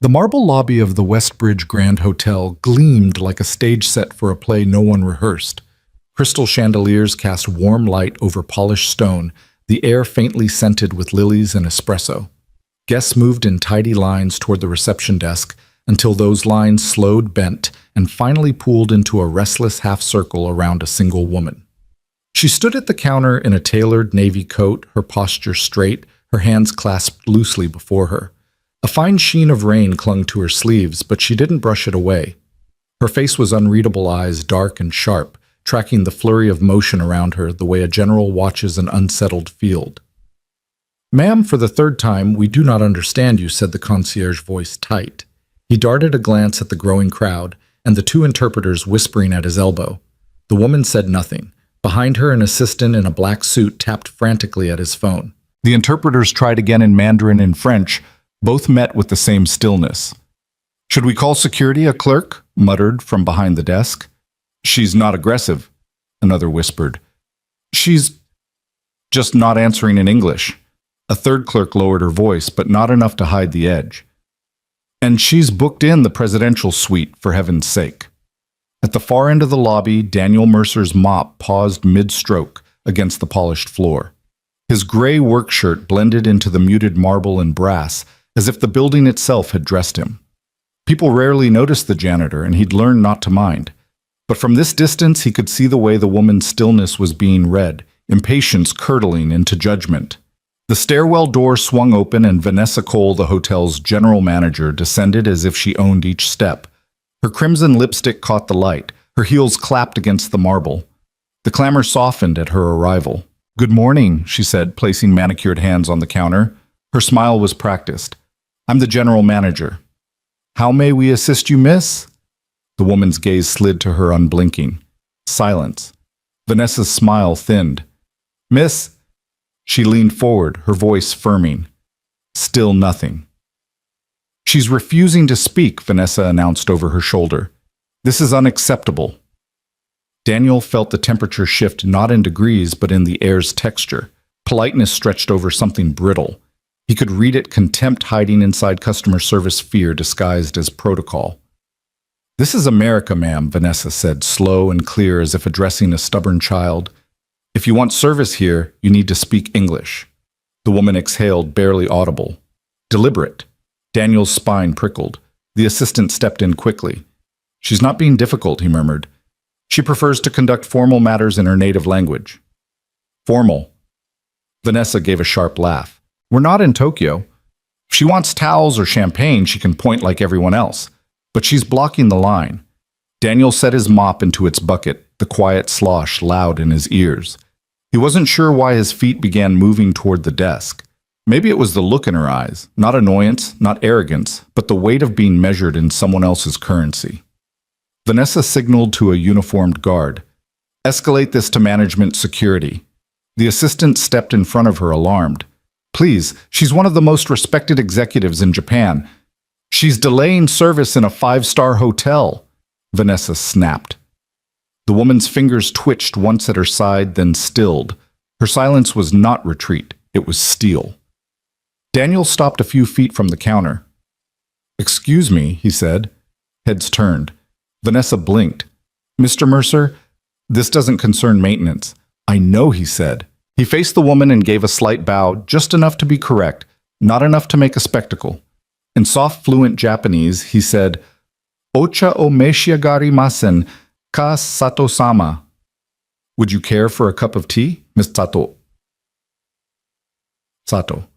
The marble lobby of the Westbridge Grand Hotel gleamed like a stage set for a play no one rehearsed. Crystal chandeliers cast warm light over polished stone, the air faintly scented with lilies and espresso. Guests moved in tidy lines toward the reception desk until those lines slowed, bent, and finally pooled into a restless half-circle around a single woman. She stood at the counter in a tailored navy coat, her posture straight, her hands clasped loosely before her. A fine sheen of rain clung to her sleeves, but she didn't brush it away. Her face was unreadable eyes, dark and sharp, tracking the flurry of motion around her the way a general watches an unsettled field. "Ma'am, for the third time, we do not understand you," said the concierge voice tight. He darted a glance at the growing crowd, and the two interpreters whispering at his elbow. The woman said nothing. Behind her, an assistant in a black suit tapped frantically at his phone. The interpreters tried again in Mandarin and French. Both met with the same stillness. "Should we call security?" a clerk muttered from behind the desk. "She's not aggressive," another whispered. "She's just not answering in English." A third clerk lowered her voice, but not enough to hide the edge. "And she's booked in the presidential suite, for heaven's sake." At the far end of the lobby, Daniel Mercer's mop paused mid-stroke against the polished floor. His gray work shirt blended into the muted marble and brass, as if the building itself had dressed him. People rarely noticed the janitor, and he'd learned not to mind. But from this distance, he could see the way the woman's stillness was being read, impatience curdling into judgment. The stairwell door swung open, and Vanessa Cole, the hotel's general manager, descended as if she owned each step. Her crimson lipstick caught the light. Her heels clapped against the marble. The clamor softened at her arrival. "Good morning," she said, placing manicured hands on the counter. Her smile was practiced. "I'm the general manager." "How may we assist you, miss?" The woman's gaze slid to her unblinking. Silence. Vanessa's smile thinned. "Miss..." She leaned forward, her voice firming. Still nothing. "She's refusing to speak," Vanessa announced over her shoulder. "This is unacceptable." Daniel felt the temperature shift not in degrees but in the air's texture. Politeness stretched over something brittle. He could read it, contempt hiding inside customer service fear disguised as protocol. "This is America, ma'am," Vanessa said, slow and clear as if addressing a stubborn child. "If you want service here, you need to speak English." The woman exhaled, barely audible. Deliberate. Daniel's spine prickled. The assistant stepped in quickly. "She's not being difficult," he murmured. "She prefers to conduct formal matters in her native language." "Formal." Vanessa gave a sharp laugh. "We're not in Tokyo. If she wants towels or champagne, she can point like everyone else. But she's blocking the line." Daniel set his mop into its bucket, the quiet slosh loud in his ears. He wasn't sure why his feet began moving toward the desk. Maybe it was the look in her eyes, not annoyance, not arrogance, but the weight of being measured in someone else's currency. Vanessa signaled to a uniformed guard. "Escalate this to management security." The assistant stepped in front of her, alarmed. "Please, she's one of the most respected executives in Japan. She's delaying service in a 5-star hotel," Vanessa snapped. The woman's fingers twitched once at her side, then stilled. Her silence was not retreat, it was steel. Daniel stopped a few feet from the counter. "Excuse me," he said. Heads turned. Vanessa blinked. "Mr. Mercer, this doesn't concern maintenance." "I know," he said. He faced the woman and gave a slight bow, just enough to be correct, not enough to make a spectacle. In soft, fluent Japanese, he said, "Ocha o meishiagarimasen ka Sato-sama." "Would you care for a cup of tea, Miss Sato?" Sato.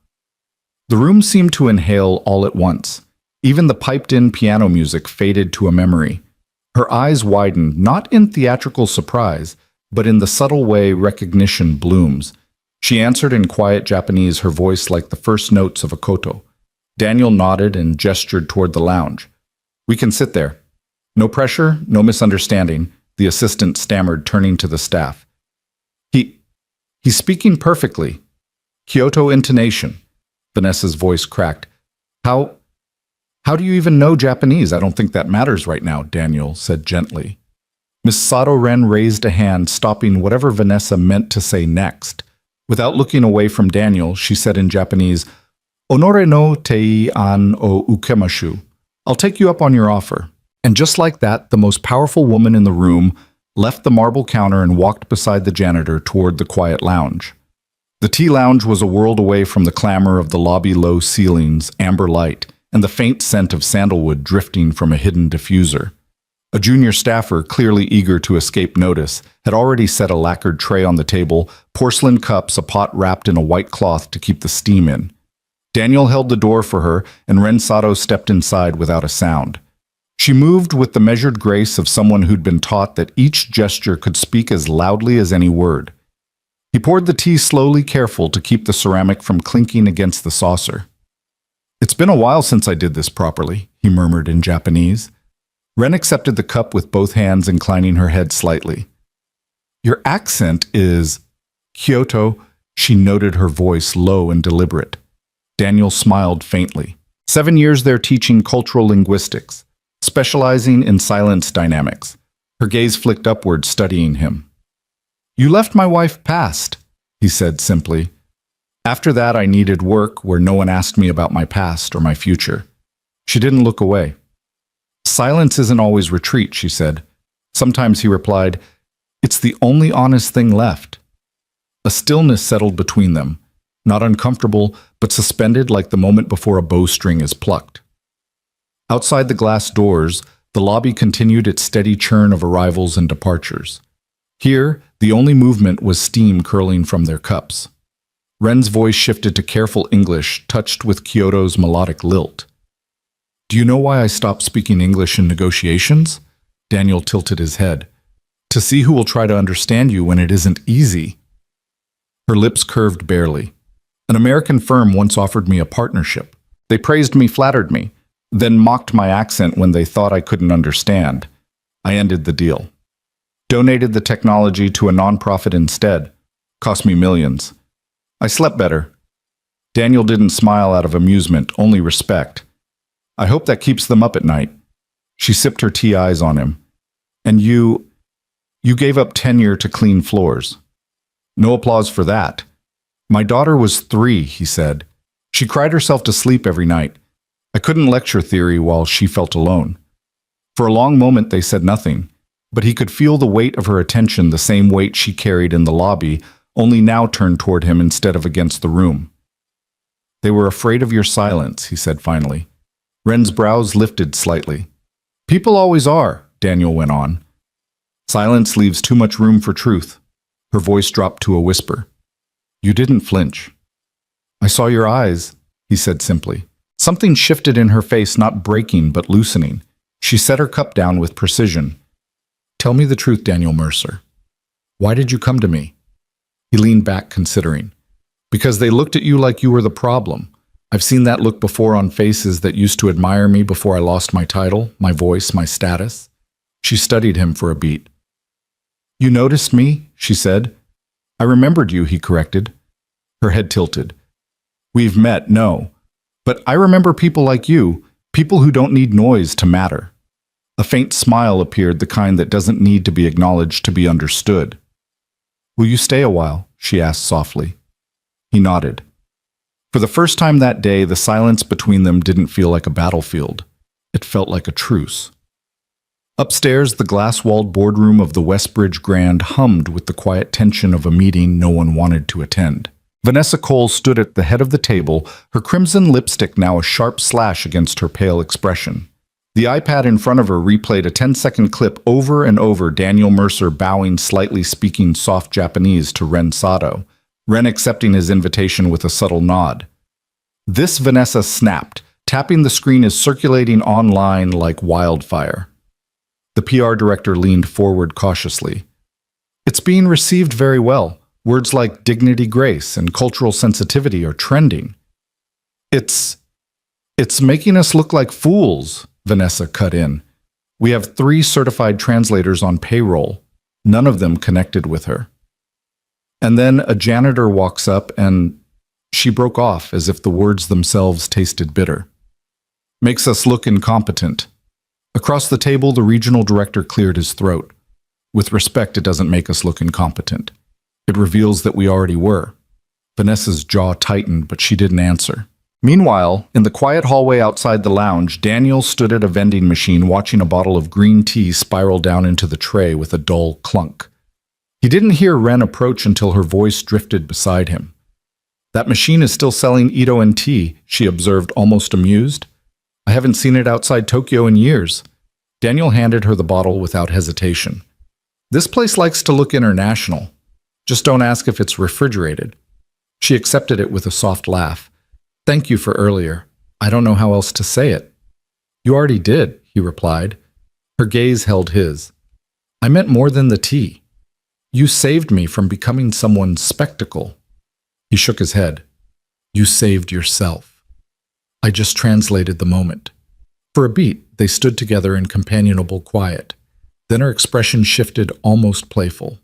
The room seemed to inhale all at once. Even the piped-in piano music faded to a memory. Her eyes widened, not in theatrical surprise, but in the subtle way recognition blooms. She answered in quiet Japanese, her voice like the first notes of a koto. Daniel nodded and gestured toward the lounge. "We can sit there." "No pressure, no misunderstanding," the assistant stammered, turning to the staff. He's speaking perfectly." Kyoto intonation. Vanessa's voice cracked. How do you even know Japanese? I don't think that matters right now," Daniel said gently. Miss Sato Ren raised a hand, stopping whatever Vanessa meant to say next. Without looking away from Daniel, she said in Japanese, "Honore no tei an o ukemashu." I'll take you up on your offer." And just like that, the most powerful woman in the room left the marble counter and walked beside the janitor toward the quiet lounge. The tea lounge was a world away from the clamor of the lobby, low ceilings, amber light, and the faint scent of sandalwood drifting from a hidden diffuser. A junior staffer, clearly eager to escape notice, had already set a lacquered tray on the table, porcelain cups, a pot wrapped in a white cloth to keep the steam in. Daniel held the door for her, and Rensato stepped inside without a sound. She moved with the measured grace of someone who'd been taught that each gesture could speak as loudly as any word. He poured the tea slowly, careful to keep the ceramic from clinking against the saucer. "It's been a while since I did this properly," he murmured in Japanese. Ren accepted the cup with both hands, inclining her head slightly. "Your accent is Kyoto," she noted, her voice low and deliberate. Daniel smiled faintly. 7 years there teaching cultural linguistics, specializing in silence dynamics. Her gaze flicked upward, studying him. "You left my wife past," he said simply. "After that, I needed work where no one asked me about my past or my future." She didn't look away. "Silence isn't always retreat," she said. Sometimes he replied, "It's the only honest thing left." A stillness settled between them, not uncomfortable, but suspended like the moment before a bowstring is plucked. Outside the glass doors, the lobby continued its steady churn of arrivals and departures. Here, the only movement was steam curling from their cups. Ren's voice shifted to careful English, touched with Kyoto's melodic lilt. "Do you know why I stopped speaking English in negotiations?" Daniel tilted his head. "To see who will try to understand you when it isn't easy." Her lips curved barely. "An American firm once offered me a partnership. They praised me, flattered me, then mocked my accent when they thought I couldn't understand. I ended the deal. Donated the technology to a nonprofit instead. Cost me millions. I slept better." Daniel didn't smile out of amusement, only respect. "I hope that keeps them up at night." She sipped her tea, eyes on him. "And you gave up tenure to clean floors." "No applause for that." "My daughter was 3, he said. She cried herself to sleep every night. I couldn't lecture theory while she felt alone." For a long moment they said nothing, but he could feel the weight of her attention, the same weight she carried in the lobby, only now turned toward him instead of against the room. "They were afraid of your silence," he said finally. Ren's brows lifted slightly. "People always are," Daniel went on. "Silence leaves too much room for truth." Her voice dropped to a whisper. "You didn't flinch." "I saw your eyes," he said simply. Something shifted in her face, not breaking but loosening. She set her cup down with precision. "Tell me the truth, Daniel Mercer. Why did you come to me?" He leaned back, considering. "Because they looked at you like you were the problem. I've seen that look before on faces that used to admire me before I lost my title, my voice, my status." She studied him for a beat. "You noticed me?" she said. "I remembered you," he corrected. Her head tilted. "We've met, no. But I remember people like you, people who don't need noise to matter." A faint smile appeared, the kind that doesn't need to be acknowledged to be understood. "Will you stay a while?" she asked softly. He nodded. For the first time that day, the silence between them didn't feel like a battlefield. It felt like a truce. Upstairs, the glass-walled boardroom of the Westbridge Grand hummed with the quiet tension of a meeting no one wanted to attend. Vanessa Cole stood at the head of the table, her crimson lipstick now a sharp slash against her pale expression. The iPad in front of her replayed a 10-second clip over and over, Daniel Mercer bowing slightly, speaking soft Japanese to Ren Sato, Ren accepting his invitation with a subtle nod. This Vanessa snapped, tapping the screen as circulating online like wildfire. The PR director leaned forward cautiously. "It's being received very well. Words like dignity, grace, and cultural sensitivity are trending." It's making us look like fools," Vanessa cut in. "We have 3 certified translators on payroll, none of them connected with her." And then a janitor walks up and she broke off as if the words themselves tasted bitter. "Makes us look incompetent." Across the table, the regional director cleared his throat. "With respect, it doesn't make us look incompetent. It reveals that we already were." Vanessa's jaw tightened, but she didn't answer. Meanwhile, in the quiet hallway outside the lounge, Daniel stood at a vending machine watching a bottle of green tea spiral down into the tray with a dull clunk. He didn't hear Ren approach until her voice drifted beside him. "That machine is still selling Ito and tea," she observed, almost amused. "I haven't seen it outside Tokyo in years." Daniel handed her the bottle without hesitation. "This place likes to look international. Just don't ask if it's refrigerated." She accepted it with a soft laugh. "Thank you for earlier. I don't know how else to say it." "You already did," he replied. Her gaze held his. "I meant more than the tea. You saved me from becoming someone's spectacle." He shook his head. "You saved yourself." I just translated the moment. For a beat, they stood together in companionable quiet. Then her expression shifted, almost playful.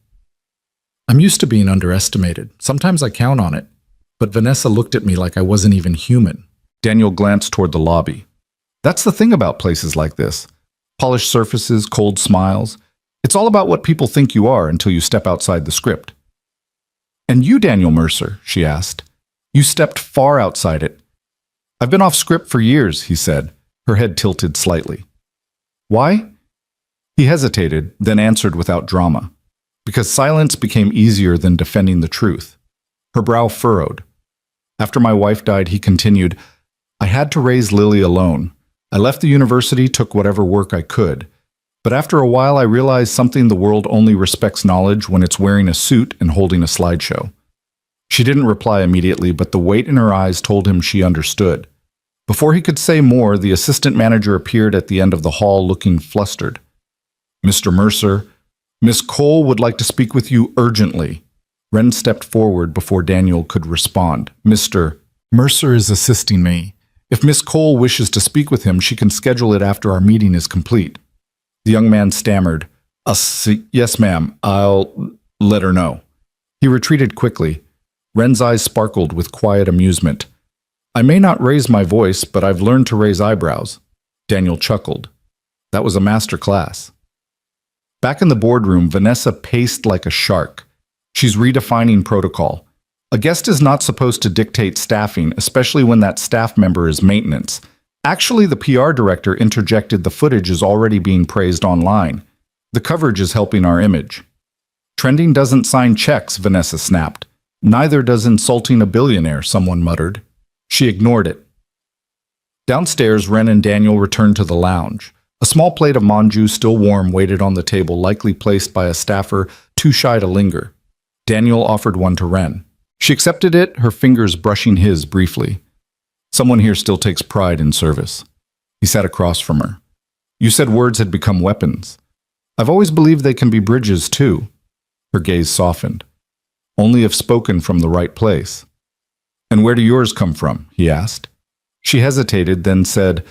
"I'm used to being underestimated. Sometimes I count on it. But Vanessa looked at me like I wasn't even human." Daniel glanced toward the lobby. "That's the thing about places like this. Polished surfaces, cold smiles. It's all about what people think you are until you step outside the script." "And you, Daniel Mercer," she asked. "You stepped far outside it." "I've been off script for years," he said, her head tilted slightly. "Why?" He hesitated, then answered without drama. "Because silence became easier than defending the truth." Her brow furrowed. "After my wife died," he continued, "I had to raise Lily alone. I left the university, took whatever work I could. But after a while I realized something: the world only respects knowledge when it's wearing a suit and holding a slideshow." She didn't reply immediately, but the weight in her eyes told him she understood. Before he could say more, the assistant manager appeared at the end of the hall looking flustered. "Mr. Mercer, Miss Cole would like to speak with you urgently." Ren stepped forward before Daniel could respond. "Mr. Mercer is assisting me. If Miss Cole wishes to speak with him, she can schedule it after our meeting is complete." The young man stammered, "Yes, ma'am. I'll let her know." He retreated quickly. Ren's eyes sparkled with quiet amusement. "I may not raise my voice, but I've learned to raise eyebrows." Daniel chuckled. That was a master class. Back in the boardroom, Vanessa paced like a shark. She's redefining protocol. A guest is not supposed to dictate staffing, especially when that staff member is maintenance. Actually, the PR director interjected the footage is already being praised online. The coverage is helping our image. "Trending doesn't sign checks," Vanessa snapped. "Neither does insulting a billionaire," someone muttered. She ignored it. Downstairs, Ren and Daniel returned to the lounge. A small plate of manju, still warm, waited on the table, likely placed by a staffer too shy to linger. Daniel offered one to Ren. She accepted it, her fingers brushing his briefly. "Someone here still takes pride in service." He sat across from her. "You said words had become weapons. I've always believed they can be bridges, too." Her gaze softened. "Only if spoken from the right place." "And where do yours come from?" he asked. She hesitated, then said,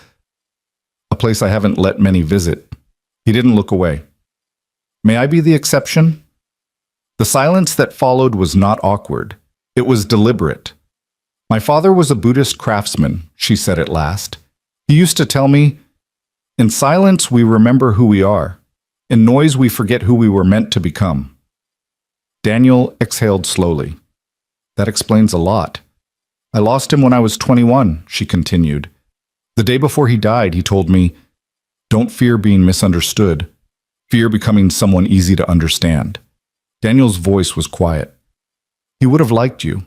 "A place I haven't let many visit." He didn't look away. "May I be the exception?" The silence that followed was not awkward. It was deliberate. "My father was a Buddhist craftsman," she said at last. "He used to tell me, 'In silence we remember who we are. In noise we forget who we were meant to become.'" Daniel exhaled slowly. "That explains a lot. I lost him when I was 21, she continued. The day before he died, he told me, 'Don't fear being misunderstood. Fear becoming someone easy to understand.'" Daniel's voice was quiet. "He would have liked you."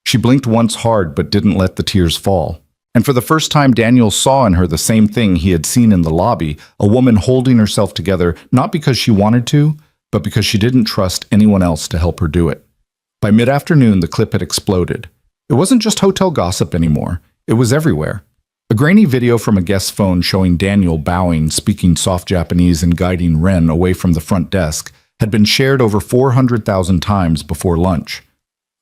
She blinked once hard but didn't let the tears fall. And for the first time, Daniel saw in her the same thing he had seen in the lobby, a woman holding herself together, not because she wanted to, but because she didn't trust anyone else to help her do it. By mid-afternoon, the clip had exploded. It wasn't just hotel gossip anymore. It was everywhere. A grainy video from a guest's phone showing Daniel bowing, speaking soft Japanese and guiding Ren away from the front desk had been shared over 400,000 times before lunch.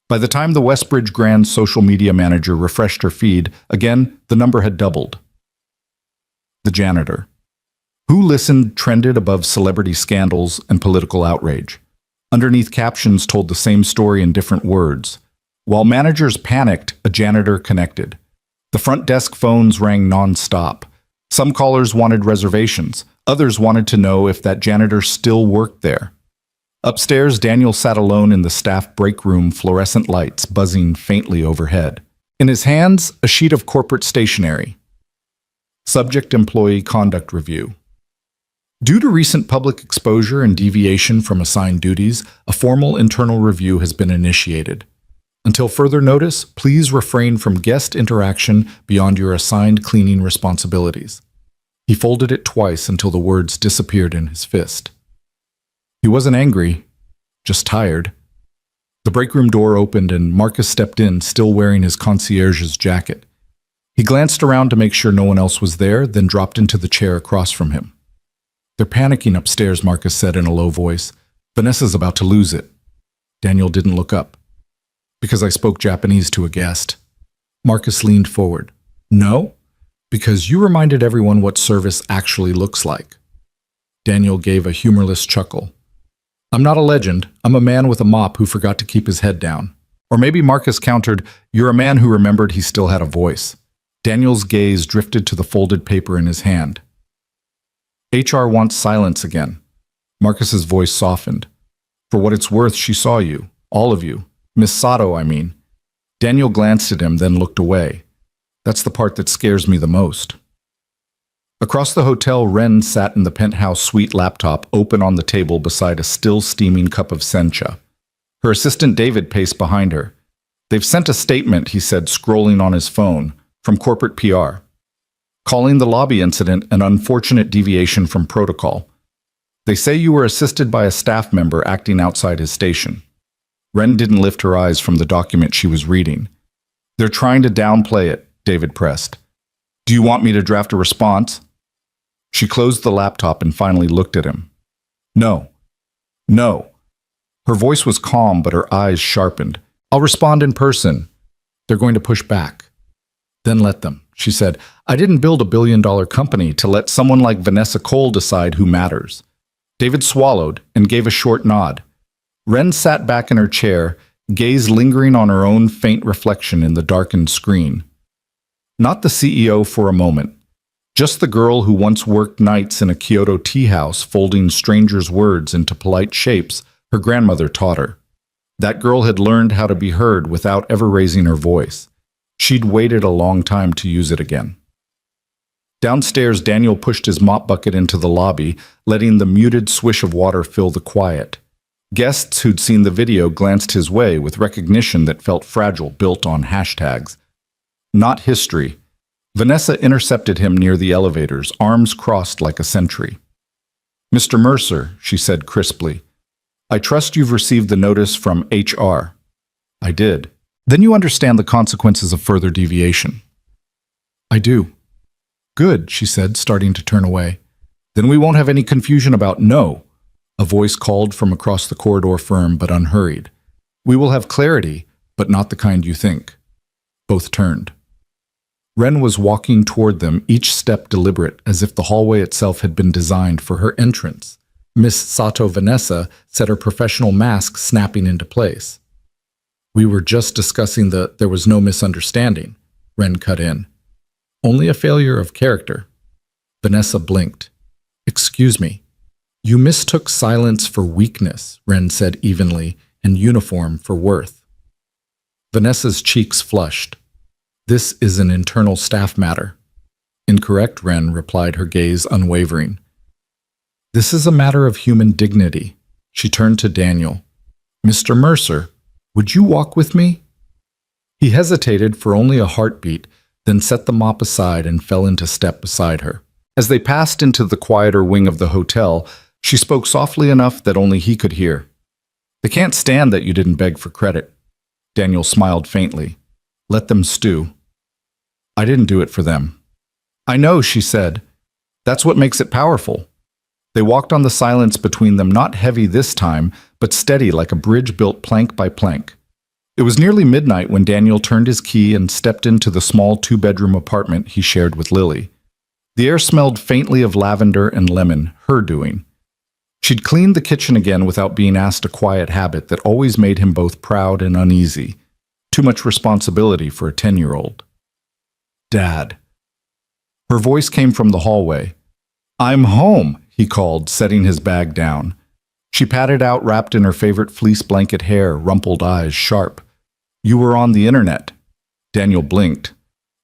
By the time the Westbridge Grand social media manager refreshed her feed, again, the number had doubled. The Janitor. Who Listened trended above celebrity scandals and political outrage. Underneath captions told the same story in different words. While managers panicked, a janitor connected. The front desk phones rang non-stop. Some callers wanted reservations. Others wanted to know if that janitor still worked there. Upstairs, Daniel sat alone in the staff break room, fluorescent lights buzzing faintly overhead. In his hands, a sheet of corporate stationery. Subject Employee Conduct Review. Due to recent public exposure and deviation from assigned duties, a formal internal review has been initiated. Until further notice, please refrain from guest interaction beyond your assigned cleaning responsibilities. He folded it twice until the words disappeared in his fist. He wasn't angry, just tired. The break room door opened and Marcus stepped in, still wearing his concierge's jacket. He glanced around to make sure no one else was there, then dropped into the chair across from him. "They're panicking upstairs," Marcus said in a low voice. "Vanessa's about to lose it." Daniel didn't look up. "Because I spoke Japanese to a guest." Marcus leaned forward. "No, because you reminded everyone what service actually looks like." Daniel gave a humorless chuckle. "I'm not a legend. I'm a man with a mop who forgot to keep his head down." Or maybe Marcus countered, "You're a man who remembered he still had a voice." Daniel's gaze drifted to the folded paper in his hand. "HR wants silence again." Marcus's voice softened. "For what it's worth, she saw you. All of you. Miss Sato, I mean." Daniel glanced at him, then looked away. "That's the part that scares me the most." Across the hotel, Ren sat in the penthouse suite laptop open on the table beside a still steaming cup of sencha. Her assistant David paced behind her. "They've sent a statement," he said, scrolling on his phone, "from corporate PR, calling the lobby incident an unfortunate deviation from protocol. They say you were assisted by a staff member acting outside his station." Ren didn't lift her eyes from the document she was reading. "They're trying to downplay it," David pressed. "Do you want me to draft a response?" She closed the laptop and finally looked at him. "No. No." Her voice was calm, but her eyes sharpened. "I'll respond in person. They're going to push back." "Then let them," she said. "I didn't build a billion-dollar company to let someone like Vanessa Cole decide who matters." David swallowed and gave a short nod. Ren sat back in her chair, gaze lingering on her own faint reflection in the darkened screen. Not the CEO for a moment. Just the girl who once worked nights in a Kyoto tea house folding strangers' words into polite shapes her grandmother taught her. That girl had learned how to be heard without ever raising her voice. She'd waited a long time to use it again. Downstairs, Daniel pushed his mop bucket into the lobby, letting the muted swish of water fill the quiet. Guests who'd seen the video glanced his way with recognition that felt fragile, built on hashtags. Not history. Vanessa intercepted him near the elevators, arms crossed like a sentry. "Mr. Mercer," she said crisply, "I trust you've received the notice from HR." "I did." "Then you understand the consequences of further deviation." "I do." "Good," she said, starting to turn away. "Then we won't have any confusion about no." A voice called from across the corridor, firm but unhurried. "We will have clarity, but not the kind you think." Both turned. Ren was walking toward them, each step deliberate, as if the hallway itself had been designed for her entrance. Miss Sato Vanessa said, her professional mask snapping into place. "We were just discussing there was no misunderstanding," Ren cut in. "Only a failure of character." Vanessa blinked. "Excuse me." "You mistook silence for weakness," Ren said evenly, "and uniform for worth." Vanessa's cheeks flushed. "This is an internal staff matter." "Incorrect," Ren replied, her gaze unwavering. "This is a matter of human dignity." She turned to Daniel. "Mr. Mercer, would you walk with me?" He hesitated for only a heartbeat, then set the mop aside and fell into step beside her. As they passed into the quieter wing of the hotel, she spoke softly enough that only he could hear. "They can't stand that you didn't beg for credit." Daniel smiled faintly. "Let them stew." "I didn't do it for them." "I know," she said. "That's what makes it powerful." They walked on the silence between them, not heavy this time, but steady like a bridge built plank by plank. It was nearly midnight when Daniel turned his key and stepped into the small two-bedroom apartment he shared with Lily. The air smelled faintly of lavender and lemon, her doing. She'd cleaned the kitchen again without being asked, a quiet habit that always made him both proud and uneasy. Too much responsibility for a 10-year-old. "Dad." Her voice came from the hallway. "I'm home," he called, setting his bag down. She patted out, wrapped in her favorite fleece blanket hair, rumpled eyes sharp. "You were on the internet." Daniel blinked.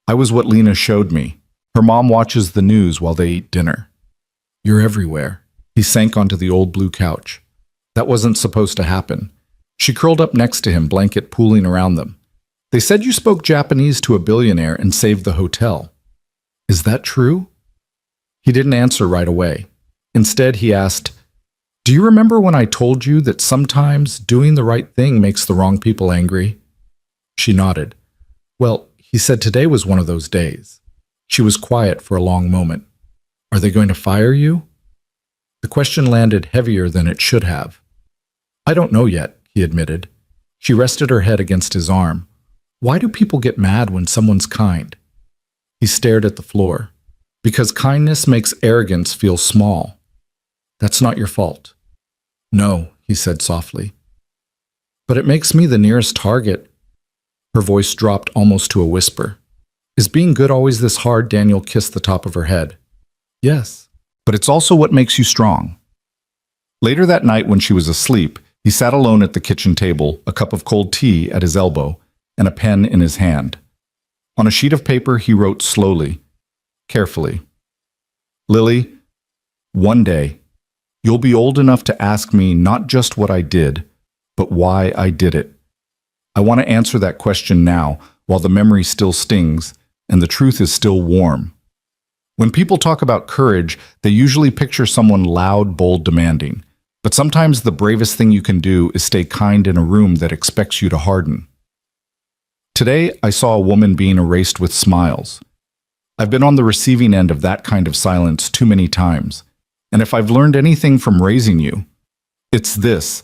I was what Lena showed me. Her mom watches the news while they eat dinner. You're everywhere. He sank onto the old blue couch. That wasn't supposed to happen. She curled up next to him, blanket pooling around them. They said you spoke Japanese to a billionaire and saved the hotel. Is that true? He didn't answer right away. Instead, he asked, do you remember when I told you that sometimes doing the right thing makes the wrong people angry? She nodded. Well, he said today was one of those days. She was quiet for a long moment. Are they going to fire you? The question landed heavier than it should have. I don't know yet, he admitted. She rested her head against his arm. Why do people get mad when someone's kind? He stared at the floor. Because kindness makes arrogance feel small. That's not your fault. No, he said softly. But it makes me the nearest target. Her voice dropped almost to a whisper. Is being good always this hard? Daniel kissed the top of her head. Yes, but it's also what makes you strong. Later that night when she was asleep, he sat alone at the kitchen table, a cup of cold tea at his elbow, and a pen in his hand. On a sheet of paper he wrote slowly, carefully. Lily, one day, you'll be old enough to ask me not just what I did, but why I did it. I want to answer that question now, while the memory still stings and the truth is still warm. When people talk about courage, they usually picture someone loud, bold, demanding. But sometimes the bravest thing you can do is stay kind in a room that expects you to harden. Today, I saw a woman being erased with smiles. I've been on the receiving end of that kind of silence too many times. And if I've learned anything from raising you, it's this.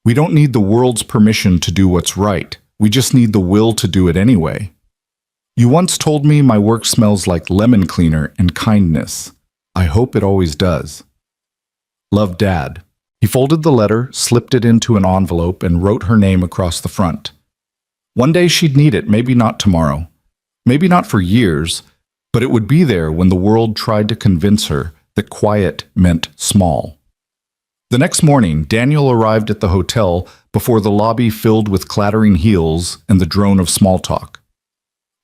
We don't need the world's permission to do what's right. We just need the will to do it anyway. You once told me my work smells like lemon cleaner and kindness. I hope it always does. Love, Dad. He folded the letter, slipped it into an envelope, and wrote her name across the front. One day she'd need it, maybe not tomorrow. Maybe not for years, but it would be there when the world tried to convince her that quiet meant small. The next morning, Daniel arrived at the hotel before the lobby filled with clattering heels and the drone of small talk.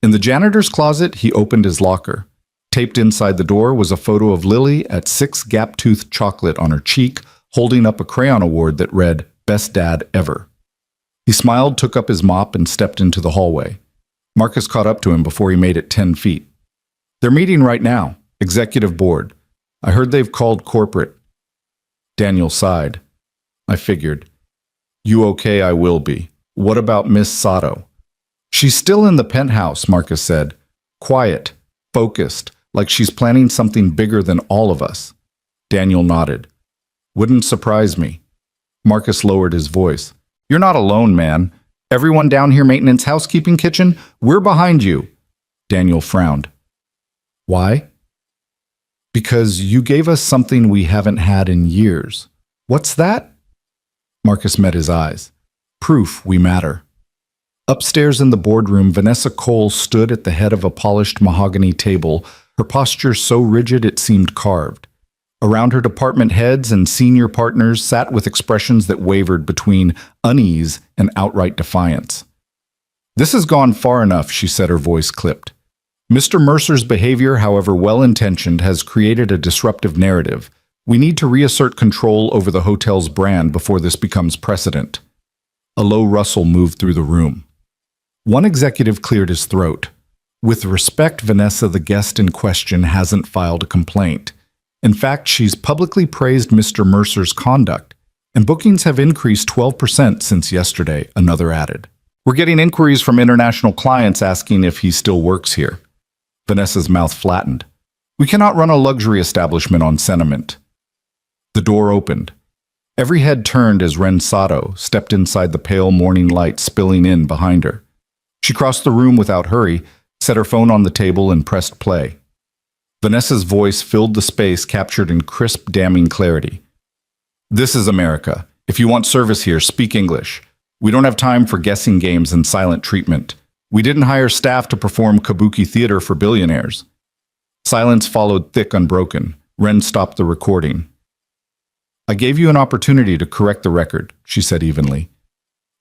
In the janitor's closet, he opened his locker. Taped inside the door was a photo of Lily at 6 gap-toothed chocolate on her cheek, holding up a crayon award that read, Best Dad Ever. He smiled, took up his mop, and stepped into the hallway. Marcus caught up to him before he made it 10 feet. They're meeting right now, executive board. I heard they've called corporate. Daniel sighed. I figured. You okay? I will be. What about Miss Sato? She's still in the penthouse, Marcus said. Quiet, focused, like she's planning something bigger than all of us. Daniel nodded. Wouldn't surprise me. Marcus lowered his voice. You're not alone, man. Everyone down here, maintenance, housekeeping, kitchen, we're behind you. Daniel frowned. Why? Because you gave us something we haven't had in years. What's that? Marcus met his eyes. Proof we matter. Upstairs in the boardroom, Vanessa Cole stood at the head of a polished mahogany table, her posture so rigid it seemed carved. Around her, department heads and senior partners sat with expressions that wavered between unease and outright defiance. This has gone far enough, she said, her voice clipped. Mr. Mercer's behavior, however well-intentioned, has created a disruptive narrative. We need to reassert control over the hotel's brand before this becomes precedent. A low rustle moved through the room. One executive cleared his throat. With respect, Vanessa, the guest in question hasn't filed a complaint. In fact, she's publicly praised Mr. Mercer's conduct, and bookings have increased 12% since yesterday, another added. We're getting inquiries from international clients asking if he still works here. Vanessa's mouth flattened. We cannot run a luxury establishment on sentiment. The door opened. Every head turned as Ren Sato stepped inside the pale morning light spilling in behind her. She crossed the room without hurry, set her phone on the table, and pressed play. Vanessa's voice filled the space, captured in crisp, damning clarity. This is America. If you want service here, speak English. We don't have time for guessing games and silent treatment. We didn't hire staff to perform kabuki theater for billionaires. Silence followed thick, unbroken. Ren stopped the recording. I gave you an opportunity to correct the record, she said evenly.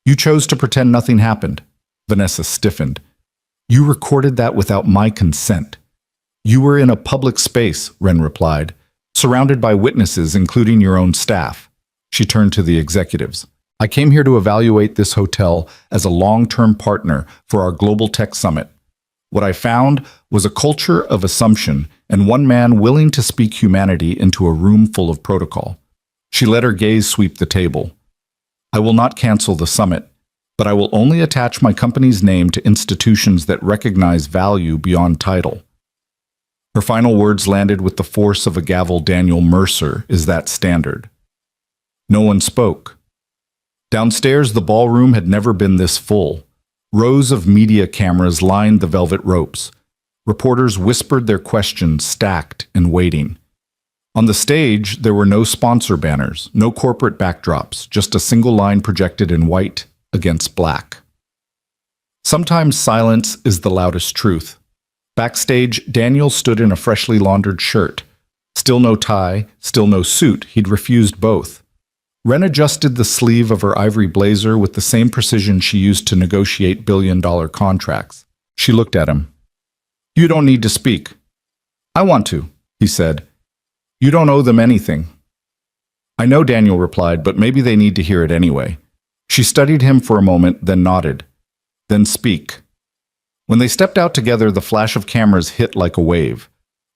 You chose to pretend nothing happened. Vanessa stiffened. You recorded that without my consent. You were in a public space, Ren replied, surrounded by witnesses, including your own staff. She turned to the executives. I came here to evaluate this hotel as a long-term partner for our Global Tech Summit. What I found was a culture of assumption and one man willing to speak humanity into a room full of protocol. She let her gaze sweep the table. I will not cancel the summit, but I will only attach my company's name to institutions that recognize value beyond title. Her final words landed with the force of a gavel. Daniel Mercer is that standard. No one spoke. Downstairs, the ballroom had never been this full. Rows of media cameras lined the velvet ropes. Reporters whispered their questions, stacked and waiting. On the stage, there were no sponsor banners, no corporate backdrops, just a single line projected in white against black. Sometimes silence is the loudest truth. Backstage, Daniel stood in a freshly laundered shirt. Still no tie, still no suit. He'd refused both. Ren adjusted the sleeve of her ivory blazer with the same precision she used to negotiate billion-dollar contracts. She looked at him. You don't need to speak. I want to, he said. You don't owe them anything. I know, Daniel replied, but maybe they need to hear it anyway. She studied him for a moment, then nodded. Then speak. When they stepped out together, the flash of cameras hit like a wave.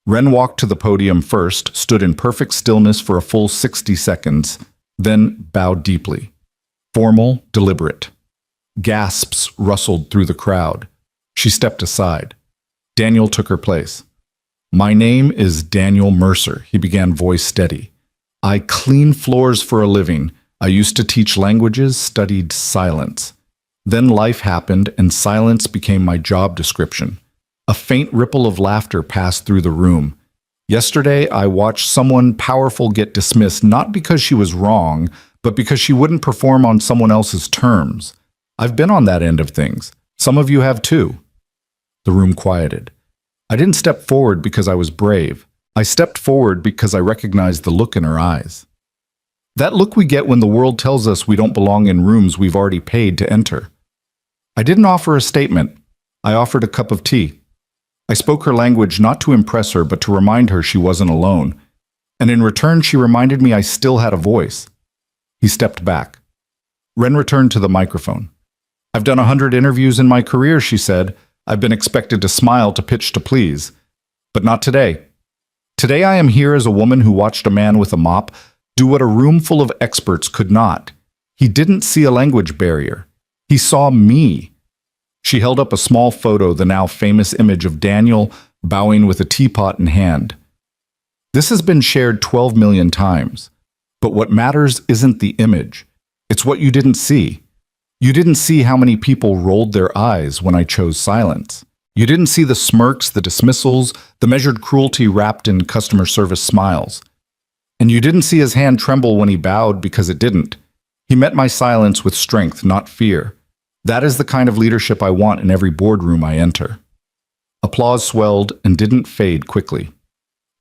Ren walked to the podium first, stood in perfect stillness for a full 60 seconds, then bowed deeply. Formal, deliberate. Gasps rustled through the crowd. She stepped aside. Daniel took her place. My name is Daniel Mercer, he began, voice steady. I clean floors for a living. I used to teach languages, studied silence. Then life happened and silence became my job description. A faint ripple of laughter passed through the room. Yesterday, I watched someone powerful get dismissed not because she was wrong, but because she wouldn't perform on someone else's terms. I've been on that end of things. Some of you have too. The room quieted. I didn't step forward because I was brave. I stepped forward because I recognized the look in her eyes. That look we get when the world tells us we don't belong in rooms we've already paid to enter. I didn't offer a statement. I offered a cup of tea. I spoke her language not to impress her, but to remind her she wasn't alone. And in return, she reminded me I still had a voice. He stepped back. Ren returned to the microphone. I've done 100 interviews in my career, she said. I've been expected to smile, to pitch, to please. But not today. Today I am here as a woman who watched a man with a mop do what a room full of experts could not. He didn't see a language barrier. He saw me. She held up a small photo, the now famous image of Daniel bowing with a teapot in hand. This has been shared 12 million times. But what matters isn't the image. It's what you didn't see. You didn't see how many people rolled their eyes when I chose silence. You didn't see the smirks, the dismissals, the measured cruelty wrapped in customer service smiles. And you didn't see his hand tremble when he bowed, because it didn't. He met my silence with strength, not fear. That is the kind of leadership I want in every boardroom I enter. Applause swelled and didn't fade quickly.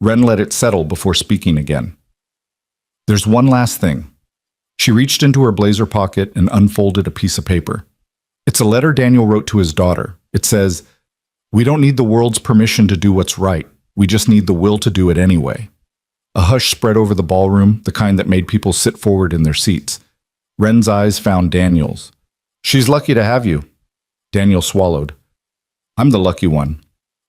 Ren let it settle before speaking again. There's one last thing. She reached into her blazer pocket and unfolded a piece of paper. It's a letter Daniel wrote to his daughter. It says, "We don't need the world's permission to do what's right. We just need the will to do it anyway." A hush spread over the ballroom, the kind that made people sit forward in their seats. Ren's eyes found Daniel's. "She's lucky to have you." Daniel swallowed. "I'm the lucky one."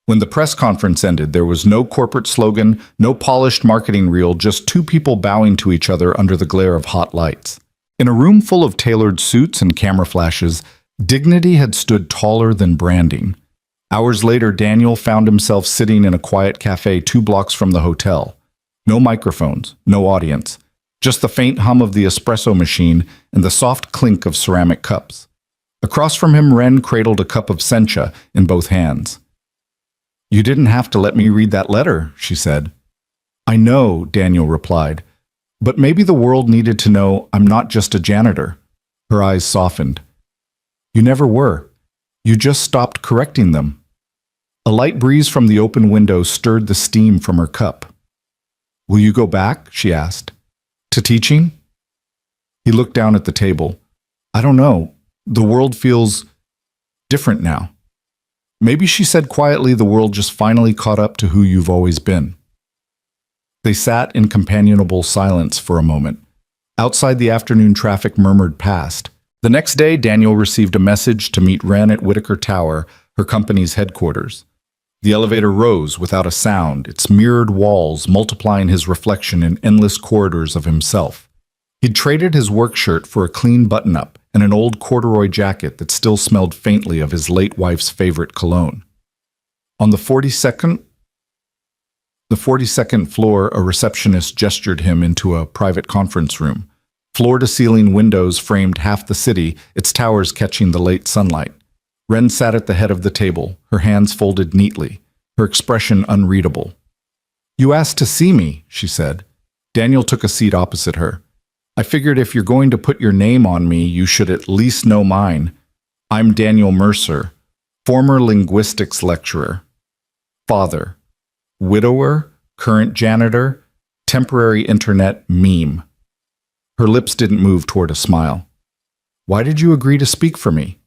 When the press conference ended, there was no corporate slogan, no polished marketing reel, just two people bowing to each other under the glare of hot lights. In a room full of tailored suits and camera flashes, dignity had stood taller than branding. Hours later, Daniel found himself sitting in a quiet cafe 2 blocks from the hotel. No microphones, no audience, just the faint hum of the espresso machine and the soft clink of ceramic cups. Across from him, Ren cradled a cup of sencha in both hands. "You didn't have to let me read that letter," she said. "I know," Daniel replied, "but maybe the world needed to know I'm not just a janitor." Her eyes softened. "You never were. You just stopped correcting them." A light breeze from the open window stirred the steam from her cup. "Will you go back?" she asked. "To teaching?" He looked down at the table. "I don't know. The world feels different now." Maybe, she said quietly, the world just finally caught up to who you've always been. They sat in companionable silence for a moment. Outside, the afternoon traffic murmured past. The next day, Daniel received a message to meet Wren at Whitaker Tower, her company's headquarters. The elevator rose without a sound, its mirrored walls multiplying his reflection in endless corridors of himself. He'd traded his work shirt for a clean button-up and an old corduroy jacket that still smelled faintly of his late wife's favorite cologne. On the 42nd floor, a receptionist gestured him into a private conference room. Floor-to-ceiling windows framed half the city, its towers catching the late sunlight. Wren sat at the head of the table, her hands folded neatly, her expression unreadable. "You asked to see me," she said. Daniel took a seat opposite her. "I figured if you're going to put your name on me, you should at least know mine. I'm Daniel Mercer, former linguistics lecturer, father, widower, current janitor, temporary internet meme." Her lips didn't move toward a smile. "Why did you agree to speak for me?"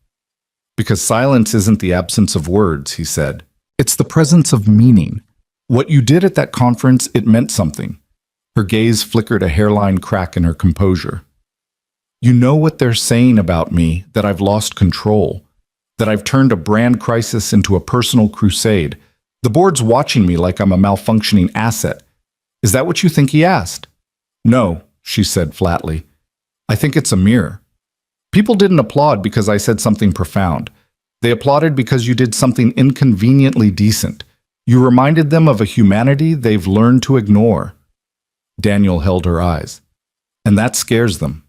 "Because silence isn't the absence of words," he said. "It's the presence of meaning. What you did at that conference, it meant something." Her gaze flickered a hairline crack in her composure. "You know what they're saying about me, that I've lost control, that I've turned a brand crisis into a personal crusade. The board's watching me like I'm a malfunctioning asset. Is that what you think?" he asked. "No," she said flatly. "I think it's a mirror. People didn't applaud because I said something profound. They applauded because you did something inconveniently decent. You reminded them of a humanity they've learned to ignore." Daniel held her eyes. "And that scares them."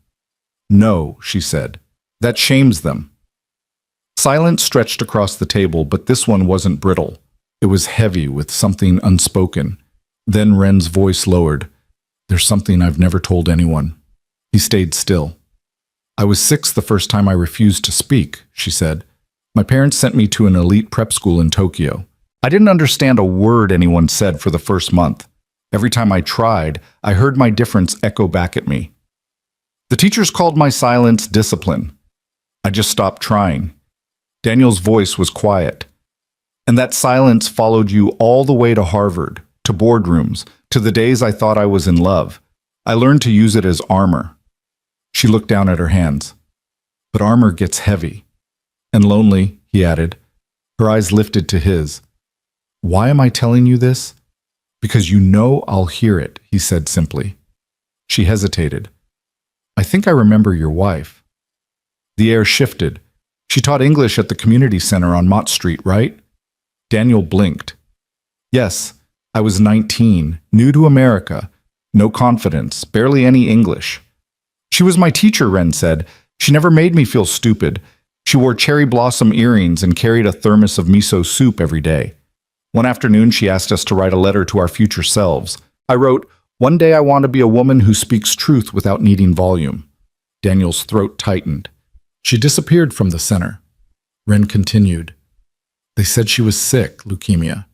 "No," she said. "That shames them." Silence stretched across the table, but this one wasn't brittle. It was heavy with something unspoken. Then Wren's voice lowered. "There's something I've never told anyone." He stayed still. "I was 6 the first time I refused to speak," she said. "My parents sent me to an elite prep school in Tokyo. I didn't understand a word anyone said for the first month. Every time I tried, I heard my difference echo back at me. The teachers called my silence discipline. I just stopped trying." Daniel's voice was quiet. "And that silence followed you all the way to Harvard, to boardrooms, to the days I thought I was in love. I learned to use it as armor." She looked down at her hands. "But armor gets heavy. And lonely," he added. Her eyes lifted to his. "Why am I telling you this?" "Because you know I'll hear it," he said simply. She hesitated. "I think I remember your wife." The air shifted. "She taught English at the community center on Mott Street, right?" Daniel blinked. "Yes, I was 19, new to America, no confidence, barely any English." "She was my teacher," Wren said. "She never made me feel stupid. She wore cherry blossom earrings and carried a thermos of miso soup every day. One afternoon, she asked us to write a letter to our future selves. I wrote, 'One day I want to be a woman who speaks truth without needing volume.'" Daniel's throat tightened. She disappeared from the center. Wren continued. "They said she was sick, leukemia."